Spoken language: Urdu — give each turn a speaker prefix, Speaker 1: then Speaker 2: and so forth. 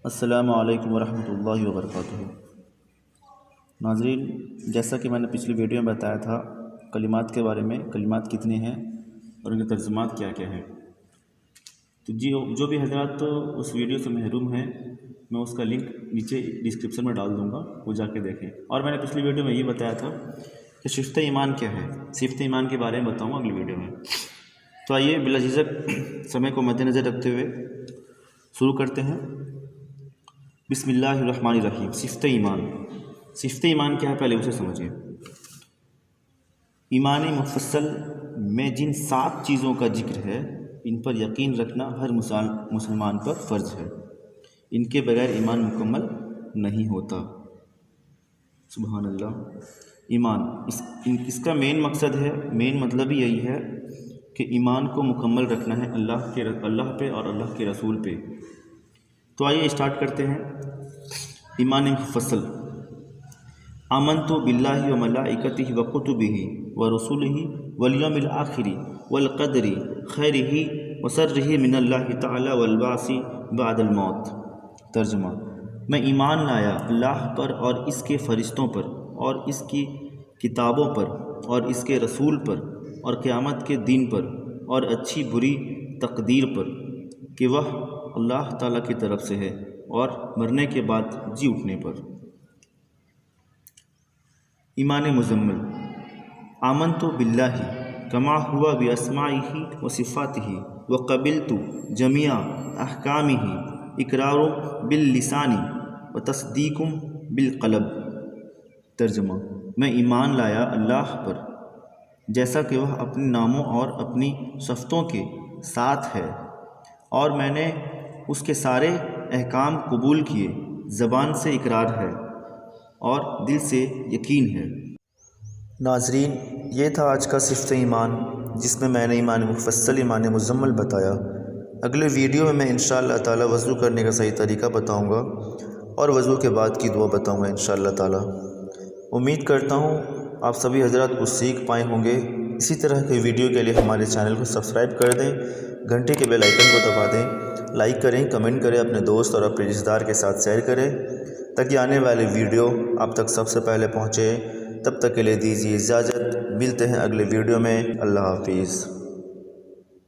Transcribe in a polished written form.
Speaker 1: السلام علیکم ورحمۃ اللہ وبرکاتہ۔ ناظرین، جیسا کہ میں نے پچھلی ویڈیو میں بتایا تھا کلمات کے بارے میں، کلمات کتنے ہیں اور ان کے ترجمات کیا کیا ہیں، تو جو بھی حضرات اس ویڈیو سے محروم ہیں میں اس کا لنک نیچے ڈسکرپشن میں ڈال دوں گا، وہ جا کے دیکھیں۔ اور میں نے پچھلی ویڈیو میں یہ بتایا تھا کہ صفت ایمان کیا ہے، صفت ایمان کے بارے میں بتاؤں گا اگلی ویڈیو میں۔ تو آئیے بلا جھجک سمے کو مد نظر رکھتے ہوئے شروع کرتے ہیں۔ بسم اللہ الرحمن الرحیم۔ صفت ایمان، صفت ایمان کیا ہے پہلے اسے سمجھیں۔ ایمان مفصل میں جن 7 چیزوں کا ذکر ہے ان پر یقین رکھنا ہر مسلمان پر فرض ہے، ان کے بغیر ایمان مکمل نہیں ہوتا۔ سبحان اللہ۔ ایمان اس کا مین مقصد ہے، مین مطلب ہی یہی ہے کہ ایمان کو مکمل رکھنا ہے اللہ پہ اور اللہ کے رسول پہ۔ تو آئیے اسٹارٹ کرتے ہیں۔ ایمان مفصل: آمنت باللہ و ملائکتہ و کتبہ و رسلہ والیوم الآخر والقدر خیرہ و شرہ من اللہ تعالی والبعث بعد الموت۔ ترجمہ: میں ایمان لایا اللہ پر اور اس کے فرشتوں پر اور اس کی کتابوں پر اور اس کے رسول پر اور قیامت کے دن پر اور اچھی بری تقدیر پر کہ وہ اللہ تعالیٰ کی طرف سے ہے اور مرنے کے بعد جی اٹھنے پر۔ ایمان مزمل: آمنت باللہ کما ہوا باسمائہ و صفاتہ وقبلت جمیع احکامہ اقرار باللسان و تصدیق بالقلب۔ ترجمہ: میں ایمان لایا اللہ پر جیسا کہ وہ اپنے ناموں اور اپنی صفتوں کے ساتھ ہے، اور میں نے اس کے سارے احکام قبول کیے، زبان سے اقرار ہے اور دل سے یقین ہے۔ ناظرین، یہ تھا آج کا صفت ایمان، جس میں نے ایمان مفصل، ایمان مزمل بتایا۔ اگلے ویڈیو میں انشاءاللہ تعالی وضو کرنے کا صحیح طریقہ بتاؤں گا اور وضو کے بعد کی دعا بتاؤں گا انشاءاللہ تعالی۔ امید کرتا ہوں آپ سبھی حضرات کچھ سیکھ پائے ہوں گے۔ اسی طرح کے ویڈیو کے لیے ہمارے چینل کو سبسکرائب کر دیں، گھنٹے کے بیل آئیکن کو دبا دیں، لائک کریں، کمنٹ کریں، اپنے دوست اور اپنے رشتہ دار کے ساتھ شیئر کریں تاکہ آنے والی ویڈیو آپ تک سب سے پہلے پہنچے۔ تب تک کے لیے دیجیے اجازت، ملتے ہیں اگلے ویڈیو میں۔ اللہ حافظ۔